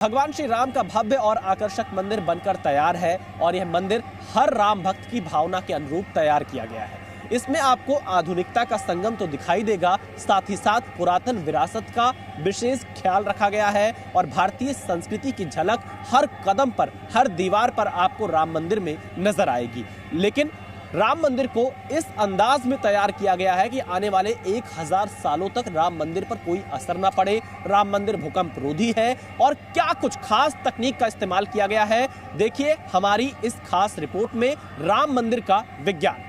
भगवान श्री राम का भव्य और आकर्षक मंदिर बनकर तैयार है और यह मंदिर हर राम भक्त की भावना के अनुरूप तैयार किया गया है। इसमें आपको आधुनिकता का संगम तो दिखाई देगा, साथ ही साथ पुरातन विरासत का विशेष ख्याल रखा गया है और भारतीय संस्कृति की झलक हर कदम पर, हर दीवार पर आपको राम मंदिर में नजर आएगी। लेकिन राम मंदिर को इस अंदाज में तैयार किया गया है कि आने वाले 1000 सालों तक राम मंदिर पर कोई असर ना पड़े। राम मंदिर भूकंप रोधी है और क्या कुछ खास तकनीक का इस्तेमाल किया गया है, देखिए हमारी इस खास रिपोर्ट में राम मंदिर का विज्ञान।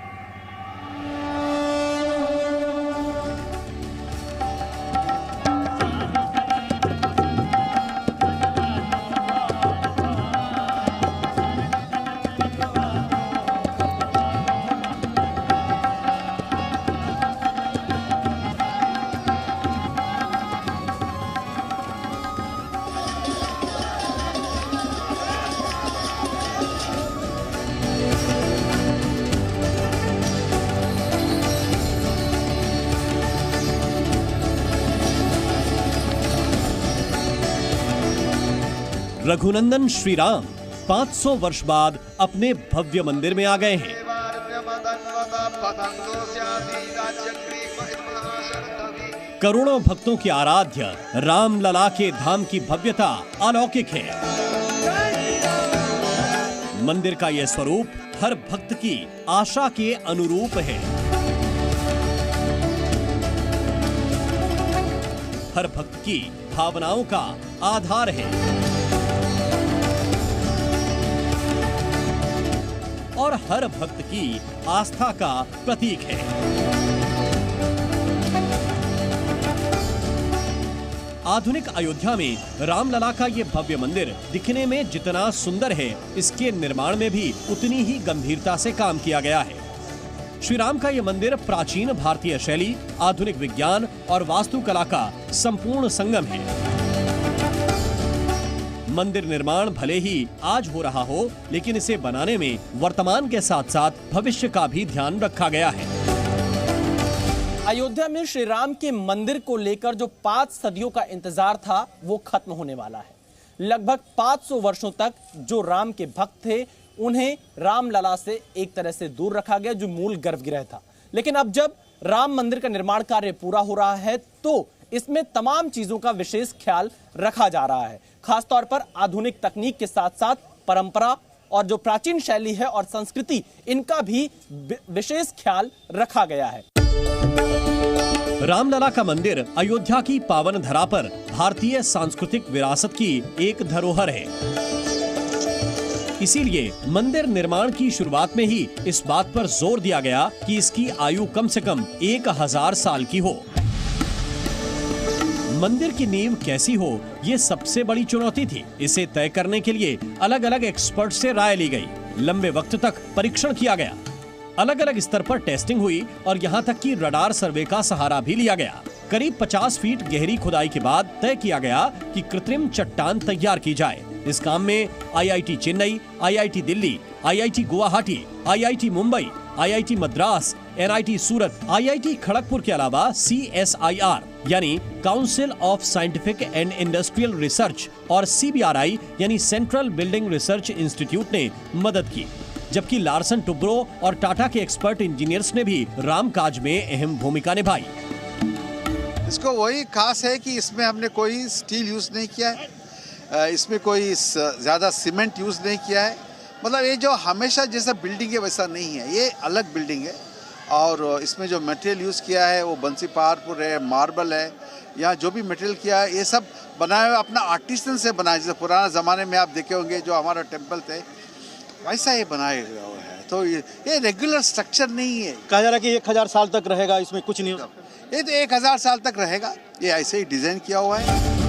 रघुनंदन श्री राम 500 वर्ष बाद अपने भव्य मंदिर में आ गए हैं। करोड़ों भक्तों की आराध्य राम लला के धाम की भव्यता अलौकिक है। मंदिर का यह स्वरूप हर भक्त की आशा के अनुरूप है। हर भक्त की भावनाओं का आधार है और हर भक्त की आस्था का प्रतीक है। आधुनिक अयोध्या में रामलला का ये भव्य मंदिर दिखने में जितना सुंदर है, इसके निर्माण में भी उतनी ही गंभीरता से काम किया गया है। श्री राम का ये मंदिर प्राचीन भारतीय शैली, आधुनिक विज्ञान और वास्तुकला का संपूर्ण संगम है। मंदिर निर्माण भले ही आज हो रहा हो, लेकिन इसे बनाने में वर्तमान के साथ साथ भविष्य का भी ध्यान रखा गया है। अयोध्या में श्री राम के मंदिर को लेकर जो 5 सदियों का इंतजार था, वो खत्म होने वाला है। लगभग 500 वर्षों तक जो राम के भक्त थे, उन्हें रामलला से एक तरह से दूर रखा गया, जो मूल गर्भगृह था। लेकिन अब जब राम मंदिर का निर्माण कार्य पूरा हो रहा है, तो इसमें तमाम चीजों का विशेष ख्याल रखा जा रहा है। खासतौर पर आधुनिक तकनीक के साथ साथ परंपरा और जो प्राचीन शैली है और संस्कृति, इनका भी विशेष ख्याल रखा गया है। रामलला का मंदिर अयोध्या की पावन धरा पर भारतीय सांस्कृतिक विरासत की एक धरोहर है। इसीलिए मंदिर निर्माण की शुरुआत में ही इस बात पर जोर दिया गया कि इसकी आयु कम से कम 1000 साल की हो। मंदिर की नींव कैसी हो, ये सबसे बड़ी चुनौती थी। इसे तय करने के लिए अलग अलग एक्सपर्ट से राय ली गई। लंबे वक्त तक परीक्षण किया गया, अलग अलग स्तर पर टेस्टिंग हुई और यहाँ तक कि रडार सर्वे का सहारा भी लिया गया। करीब 50 फीट गहरी खुदाई के बाद तय किया गया कि कृत्रिम चट्टान तैयार की जाए। इस काम में IIT Chennai, IIT Delhi, IIT Guwahati, IIT Mumbai, IIT Madras, NIT सूरत, IIT खड़गपुर के अलावा CSIR यानी council of scientific and industrial research और CBRI यानी सेंट्रल बिल्डिंग रिसर्च इंस्टीट्यूट ने मदद की, जबकि लार्सन टुब्रो और टाटा के एक्सपर्ट इंजीनियर्स ने भी रामकाज में अहम भूमिका निभाई। इसको वही खास है कि इसमें हमने कोई स्टील यूज नहीं किया है, इसमें कोई ज़्यादा सीमेंट यूज़ नहीं किया है। मतलब ये जो हमेशा जैसा बिल्डिंग है वैसा नहीं है, ये अलग बिल्डिंग है। और इसमें जो मटेरियल यूज़ किया है वो बंसी पहाड़पुर है, मार्बल है, यहाँ जो भी मटेरियल किया है ये सब बनाया हुआ अपना आर्टिसन से बनाया। जैसे पुराना ज़माने में आप देखे होंगे जो हमारा टेम्पल थे, वैसा ये बनाया हुआ है। तो ये रेगुलर स्ट्रक्चर नहीं है। कहा जा रहा है कि 1000 साल तक रहेगा, इसमें कुछ नहीं होगा। ये तो 1000 साल तक रहेगा, ये ऐसे ही डिज़ाइन किया हुआ है।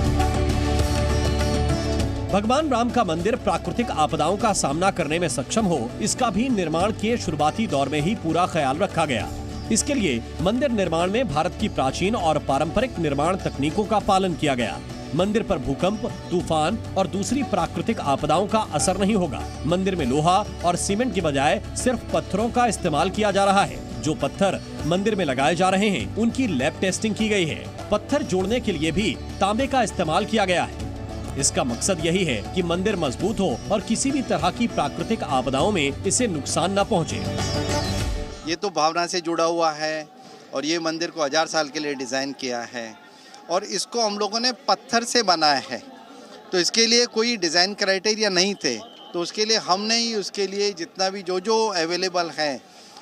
भगवान राम का मंदिर प्राकृतिक आपदाओं का सामना करने में सक्षम हो, इसका भी निर्माण के शुरुआती दौर में ही पूरा ख्याल रखा गया। इसके लिए मंदिर निर्माण में भारत की प्राचीन और पारंपरिक निर्माण तकनीकों का पालन किया गया। मंदिर पर भूकंप, तूफान और दूसरी प्राकृतिक आपदाओं का असर नहीं होगा। मंदिर में लोहा और सीमेंट की बजाय सिर्फ पत्थरों का इस्तेमाल किया जा रहा है। जो पत्थर मंदिर में लगाए जा रहे हैं, उनकी लैब टेस्टिंग की गई है। पत्थर जोड़ने के लिए भी तांबे का इस्तेमाल किया गया है। इसका मकसद यही है कि मंदिर मजबूत हो और किसी भी तरह की प्राकृतिक आपदाओं में इसे नुकसान न पहुंचे। ये तो भावना से जुड़ा हुआ है और ये मंदिर को 1000 साल के लिए डिज़ाइन किया है और इसको हम लोगों ने पत्थर से बनाया है। तो इसके लिए कोई डिज़ाइन क्राइटेरिया नहीं थे, तो उसके लिए हमने ही उसके लिए जितना भी जो अवेलेबल है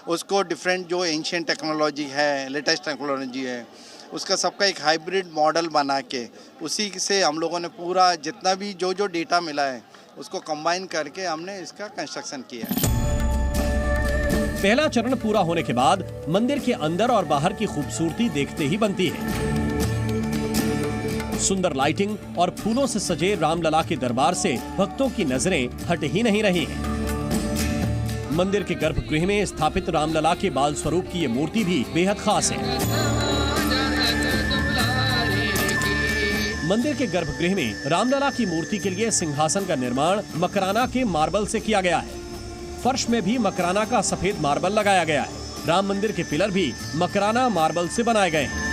उसको डिफरेंट जो एंशिएंट टेक्नोलॉजी है, लेटेस्ट टेक्नोलॉजी है, उसका सबका एक हाइब्रिड मॉडल बना के उसी से हम लोगों ने पूरा जितना भी जो डेटा मिला है उसको कंबाइन करके हमने इसका कंस्ट्रक्शन किया है। पहला चरण पूरा होने के बाद मंदिर के अंदर और बाहर की खूबसूरती देखते ही बनती है। सुंदर लाइटिंग और फूलों से सजे रामलला के दरबार से भक्तों की नजरें हट ही नहीं रही हैं। मंदिर के गर्भगृह में स्थापित रामलला के बाल स्वरूप की ये मूर्ति भी बेहद खास है। मंदिर के गर्भगृह में रामलला की मूर्ति के लिए सिंहासन का निर्माण मकराना के मार्बल से किया गया है। फर्श में भी मकराना का सफेद मार्बल लगाया गया है। राम मंदिर के पिलर भी मकराना मार्बल से बनाए गए हैं।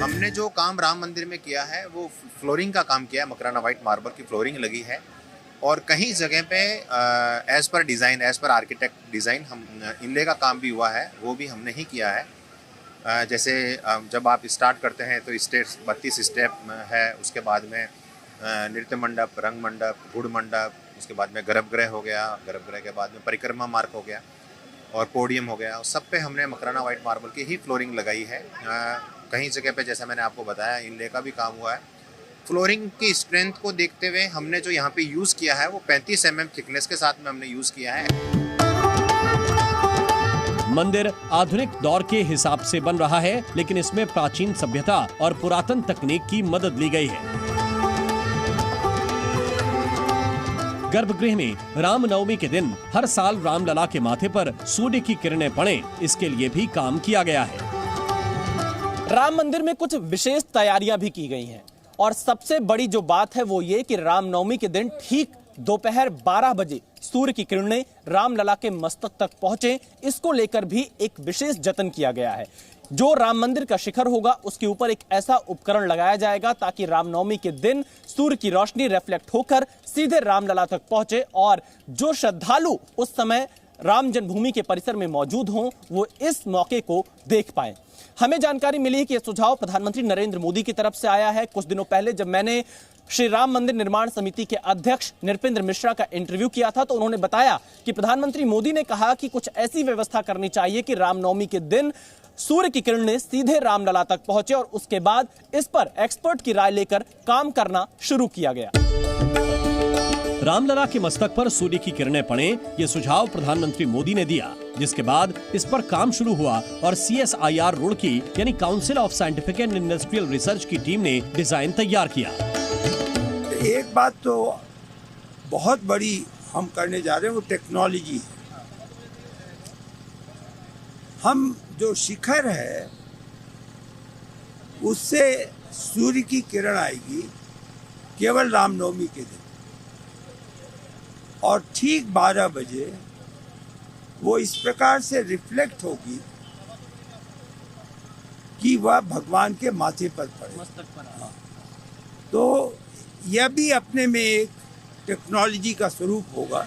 हमने जो काम राम मंदिर में किया है वो फ्लोरिंग का काम किया है। मकराना वाइट मार्बल की फ्लोरिंग लगी है और कहीं जगह पे एज पर डिज़ाइन, एज पर आर्किटेक्ट डिज़ाइन हम इनले का काम भी हुआ है, वो भी हमने ही किया है। जैसे जब आप स्टार्ट करते हैं तो स्टेप्स 32 स्टेप है, उसके बाद में नृत्य मंडप, रंग मंडप, गुड़ मंडप, उसके बाद में गर्भगृह हो गया, गर्भगृह के बाद में परिक्रमा मार्ग हो गया और पोडियम हो गया। सब पे हमने मकराना वाइट मार्बल की ही फ्लोरिंग लगाई है। कहीं जगह पे जैसा मैंने आपको बताया इनले का भी काम हुआ है। फ्लोरिंग की स्ट्रेंथ को देखते हुए हमने जो यहाँ पे यूज़ किया है वो 35 mm थिकनेस के साथ में हमने यूज़ किया है। मंदिर आधुनिक दौर के हिसाब से बन रहा है, लेकिन इसमें प्राचीन सभ्यता और पुरातन तकनीक की मदद ली गई है। गर्भगृह में रामनवमी के दिन हर साल रामलला के माथे पर सूर्य की किरणें पड़े, इसके लिए भी काम किया गया है। राम मंदिर में कुछ विशेष तैयारियां भी की गई हैं और सबसे बड़ी जो बात है वो ये कि रामनवमी के दिन ठीक दोपहर 12 बजे सूर्य की किरणें रामलला के मस्तक तक पहुंचे, इसको लेकर भी एक विशेष जतन किया गया है। जो राम मंदिर का शिखर होगा उसके ऊपर एक ऐसा उपकरण लगाया जाएगा ताकि रामनवमी के दिन सूर्य की रोशनी रिफ्लेक्ट होकर सीधे रामलला तक पहुंचे और जो श्रद्धालु उस समय राम जन्मभूमि के परिसर में मौजूद हों वो इस मौके को देख पाएं। हमें जानकारी मिली है कि यह सुझाव प्रधानमंत्री नरेंद्र मोदी की तरफ से आया है। कुछ दिनों पहले जब मैंने श्री राम मंदिर निर्माण समिति के अध्यक्ष नृपेंद्र मिश्रा का इंटरव्यू किया था तो उन्होंने बताया कि प्रधानमंत्री मोदी ने कहा कि कुछ ऐसी व्यवस्था करनी चाहिए कि रामनवमी के दिन सूर्य की किरणें सीधे रामलला तक पहुंचे और उसके बाद इस पर एक्सपर्ट की राय लेकर काम करना शुरू किया गया। रामलला के मस्तक पर सूर्य की किरणें पड़े, ये सुझाव प्रधानमंत्री मोदी ने दिया, जिसके बाद इस पर काम शुरू हुआ और CSIR रुड़की यानी council of scientific and industrial research की टीम ने डिजाइन तैयार किया। एक बात तो बहुत बड़ी हम करने जा रहे हैं वो टेक्नोलॉजी है। हम जो शिखर है उससे सूर्य की किरण आएगी केवल रामनवमी के दिन और ठीक 12 बजे वो इस प्रकार से रिफ्लेक्ट होगी कि वह भगवान के माथे पर पड़े। हाँ। तो यह भी अपने में एक टेक्नोलॉजी का स्वरूप होगा,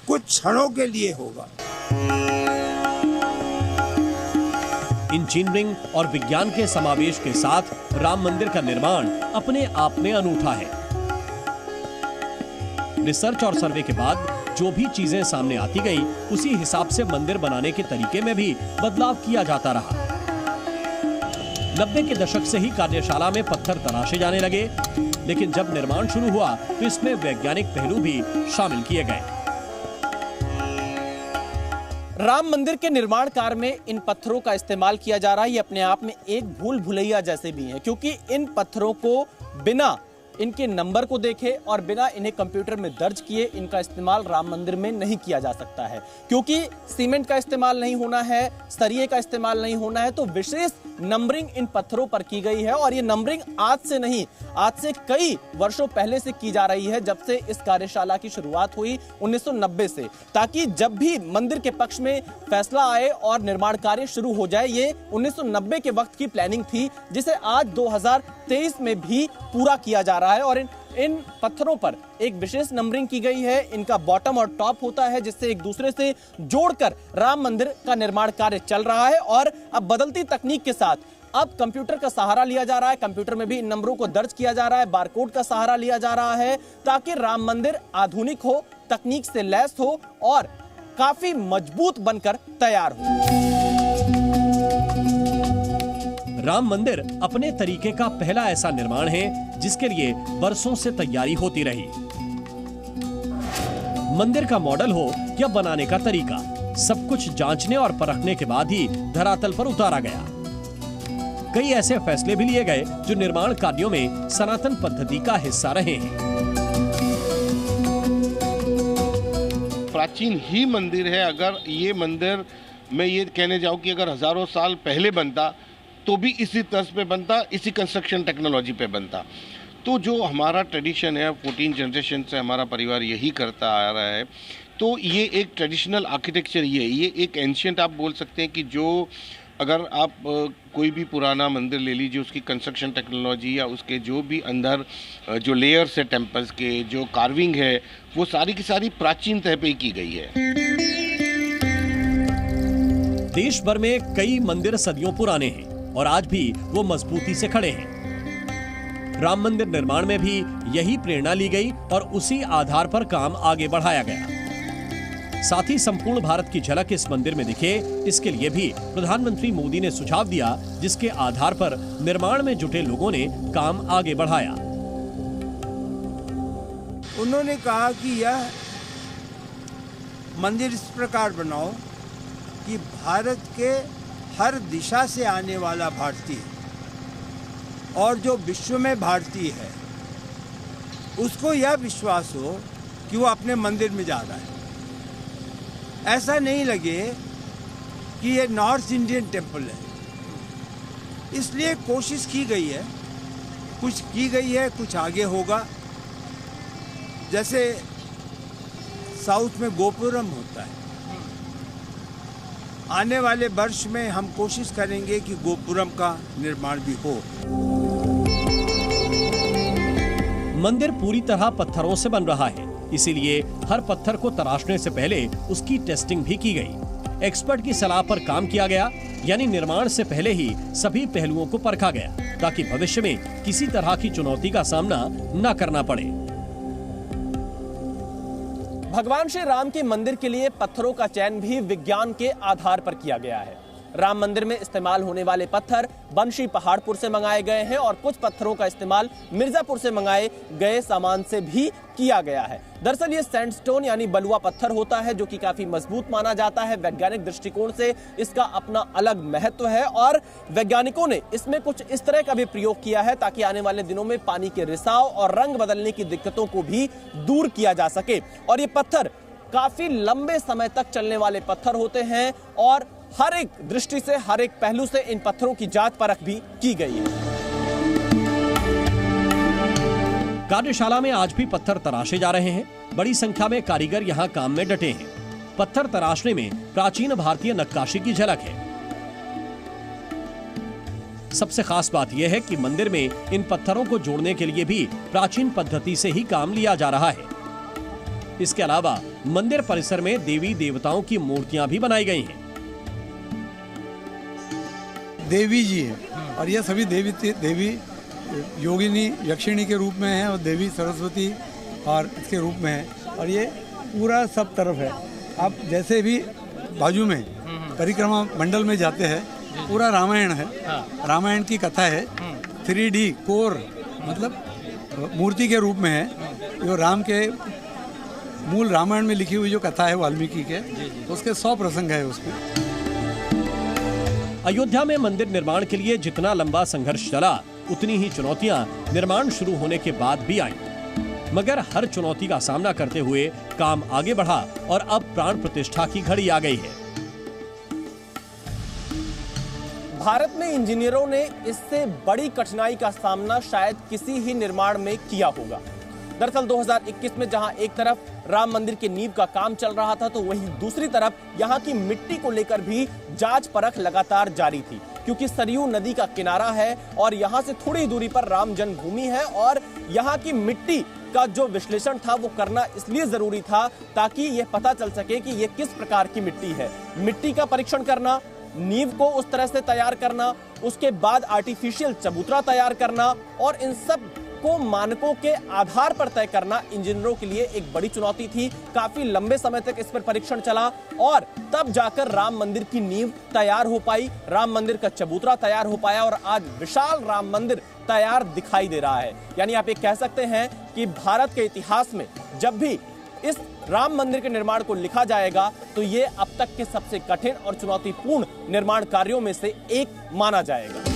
कुछ क्षणों के लिए होगा। इंजीनियरिंग और विज्ञान के समावेश के साथ राम मंदिर का निर्माण अपने आप में अनूठा है। रिसर्च और सर्वे के बाद जो भी चीजें सामने आती गई उसी हिसाब से मंदिर बनाने के तरीके में भी बदलाव किया जाता रहा। 90 के दशक से ही कार्यशाला में पत्थर तराशे जाने लगे, लेकिन जब निर्माण शुरू हुआ तो इसमें वैज्ञानिक पहलू भी शामिल किए गए। राम मंदिर के निर्माण कार्य में इन पत्थरों का इस्तेमाल किया जा रहा है, ये अपने आप में एक भूल भुलैया जैसे भी हैं, क्योंकि इन पत्थरों को बिना इनके नंबर को देखे और बिना इन्हें कंप्यूटर में दर्ज किए इनका इस्तेमाल राम मंदिर में नहीं किया जा सकता है, क्योंकि सीमेंट का इस्तेमाल नहीं होना है, सरिये का इस्तेमाल नहीं होना है। तो विशेष नंबरिंग इन पत्थरों पर की गई है और ये नंबरिंग आज से नहीं, आज से कई वर्षों पहले से की जा रही है, जब से इस कार्यशाला की शुरुआत हुई 1990 से, ताकि जब भी मंदिर के पक्ष में फैसला आए और निर्माण कार्य शुरू हो जाए। ये 1990 के वक्त की प्लानिंग थी, जिसे आज 2023 में भी पूरा किया जा रहा है और इन पत्थरों पर एक विशेष नंबरिंग की गई है। इनका बॉटम और टॉप होता है, जिससे एक दूसरे से जोड़कर राम मंदिर का निर्माण कार्य चल रहा है। और अब बदलती तकनीक के साथ अब कंप्यूटर का सहारा लिया जा रहा है। कंप्यूटर में भी इन नंबरों को दर्ज किया जा रहा है, बारकोड का सहारा लिया जा रहा है, ताकि राम मंदिर आधुनिक हो, तकनीक से लैस हो और काफी मजबूत बनकर तैयार हो। राम मंदिर अपने तरीके का पहला ऐसा निर्माण है जिसके लिए बरसों से तैयारी होती रही। मंदिर का मॉडल हो या बनाने का तरीका, सब कुछ जांचने और परखने के बाद ही धरातल पर उतारा गया। कई ऐसे फैसले भी लिए गए जो निर्माण कार्यों में सनातन पद्धति का हिस्सा रहे हैं। प्राचीन ही मंदिर है। अगर ये मंदिर मैं ये कहने जाऊं कि अगर हजारों साल पहले बनता तो भी इसी तर्ज पे बनता, इसी कंस्ट्रक्शन टेक्नोलॉजी पे बनता। तो जो हमारा ट्रेडिशन है, 14 जनरेशन से हमारा परिवार यही करता आ रहा है। तो ये एक ट्रेडिशनल आर्किटेक्चर ये एक एंशियंट आप बोल सकते हैं कि जो अगर आप कोई भी पुराना मंदिर ले लीजिए, उसकी कंस्ट्रक्शन टेक्नोलॉजी या उसके जो भी अंदर जो लेयर्स है टेम्पल्स के, जो कार्विंग है, वो सारी की सारी प्राचीन तह पे की गई है। देश भर में कई मंदिर सदियों पुराने हैं और आज भी वो मजबूती से खड़े हैं। राम मंदिर निर्माण में भी यही प्रेरणा ली गई और उसी आधार पर काम आगे बढ़ाया गया। साथ ही संपूर्ण भारत की झलक इस मंदिर में दिखे, इसके लिए भी प्रधानमंत्री मोदी ने सुझाव दिया, जिसके आधार पर निर्माण में जुटे लोगों ने काम आगे बढ़ाया। उन्होंने कहा कि यह मंदिर इस प्रकार बनाओ कि भारत के हर दिशा से आने वाला भारतीय और जो विश्व में भारतीय है उसको यह विश्वास हो कि वो अपने मंदिर में जा रहा है। ऐसा नहीं लगे कि ये नॉर्थ इंडियन टेम्पल है। इसलिए कोशिश की गई है, कुछ की गई है, कुछ आगे होगा। जैसे साउथ में गोपुरम होता है, आने वाले वर्ष में हम कोशिश करेंगे कि गोपुरम का निर्माण भी हो। मंदिर पूरी तरह पत्थरों से बन रहा है, इसीलिए हर पत्थर को तराशने से पहले उसकी टेस्टिंग भी की गई। एक्सपर्ट की सलाह पर काम किया गया, यानी निर्माण से पहले ही सभी पहलुओं को परखा गया, ताकि भविष्य में किसी तरह की चुनौती का सामना न करना पड़े। भगवान श्री राम के मंदिर के लिए पत्थरों का चयन भी विज्ञान के आधार पर किया गया है। राम मंदिर में इस्तेमाल होने वाले पत्थर बंशी पहाड़पुर से मंगाए गए हैं और कुछ पत्थरों का इस्तेमाल मिर्जापुर से मंगाए गए सामान से भी किया गया है। दरअसल ये सैंडस्टोन यानी बलुआ पत्थर होता है, जो कि काफी मजबूत माना जाता है। वैज्ञानिक दृष्टिकोण से इसका अपना अलग महत्व है और वैज्ञानिकों ने इसमें कुछ इस तरह का भी प्रयोग किया है ताकि आने वाले दिनों में पानी के रिसाव और रंग बदलने की दिक्कतों को भी दूर किया जा सके। और ये पत्थर काफी लंबे समय तक चलने वाले पत्थर होते हैं और हर एक दृष्टि से, हर एक पहलू से इन पत्थरों की जांच परख भी की गई है। कार्यशाला में आज भी पत्थर तराशे जा रहे हैं। बड़ी संख्या में कारीगर यहाँ काम में डटे हैं। पत्थर तराशने में प्राचीन भारतीय नक्काशी की झलक है। सबसे खास बात यह है कि मंदिर में इन पत्थरों को जोड़ने के लिए भी प्राचीन पद्धति से ही काम लिया जा रहा है। इसके अलावा मंदिर परिसर में देवी देवताओं की मूर्तियां भी बनाई गई हैं। देवी जी है और ये सभी देवी योगिनी यक्षिणी के रूप में है और देवी सरस्वती और इसके रूप में है और ये पूरा सब तरफ है। आप जैसे भी बाजू में परिक्रमा मंडल में जाते हैं, पूरा रामायण है, रामायण की कथा है। 3D कोर मतलब मूर्ति के रूप में है, जो राम के मूल रामायण में लिखी हुई जो कथा है वाल्मीकि के, उसके 100 प्रसंग है उसमें। अयोध्या में मंदिर निर्माण के लिए जितना लंबा संघर्ष चला, उतनी ही चुनौतियां निर्माण शुरू होने के बाद भी आईं। मगर हर चुनौती का सामना करते हुए काम आगे बढ़ा और अब प्राण प्रतिष्ठा की घड़ी आ गई है। भारत में इंजीनियरों ने इससे बड़ी कठिनाई का सामना शायद किसी ही निर्माण में किया होगा। दरअसल 2021 में जहां एक तरफ राम मंदिर की नींव का काम चल रहा था, तो वहीं दूसरी तरफ यहां की मिट्टी को लेकर भी जांच परख लगातार जारी थी, क्योंकि सरयू नदी का किनारा है और यहां से थोड़ी दूरी पर राम जन्मभूमि है और यहां की मिट्टी का जो विश्लेषण था वो करना इसलिए जरूरी था ताकि यह पता चल सके कि यह किस प्रकार की मिट्टी है। मिट्टी का परीक्षण करना, नींव को उस तरह से तैयार करना, उसके बाद आर्टिफिशियल चबूतरा तैयार करना और इन सब को मानकों के आधार पर तय करना इंजीनियरों के लिए एक बड़ी चुनौती थी। काफी लंबे समय तक इस पर परीक्षण चला और तब जाकर राम मंदिर की नींव तैयार हो पाई, राम मंदिर का चबूतरा तैयार हो पाया और आज विशाल राम मंदिर तैयार दिखाई दे रहा है। यानी आप ये कह सकते हैं कि भारत के इतिहास में जब भी इस राम मंदिर के निर्माण को लिखा जाएगा तो ये अब तक के सबसे कठिन और चुनौतीपूर्ण निर्माण कार्यों में से एक माना जाएगा।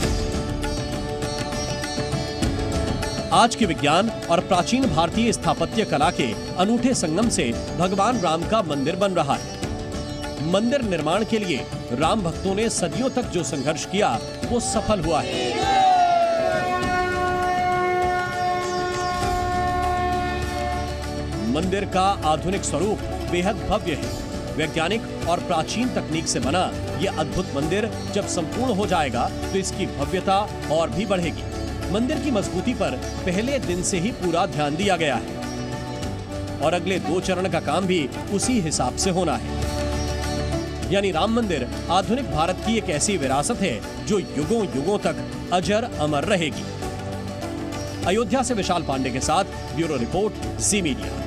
आज के विज्ञान और प्राचीन भारतीय स्थापत्य कला के अनूठे संगम से भगवान राम का मंदिर बन रहा है। मंदिर निर्माण के लिए राम भक्तों ने सदियों तक जो संघर्ष किया वो सफल हुआ है। मंदिर का आधुनिक स्वरूप बेहद भव्य है। वैज्ञानिक और प्राचीन तकनीक से बना यह अद्भुत मंदिर जब संपूर्ण हो जाएगा तो इसकी भव्यता और भी बढ़ेगी। मंदिर की मजबूती पर पहले दिन से ही पूरा ध्यान दिया गया है और अगले 2 चरण का काम भी उसी हिसाब से होना है। यानी राम मंदिर आधुनिक भारत की एक ऐसी विरासत है जो युगों युगों तक अजर अमर रहेगी। अयोध्या से विशाल पांडे के साथ ब्यूरो रिपोर्ट, जी मीडिया।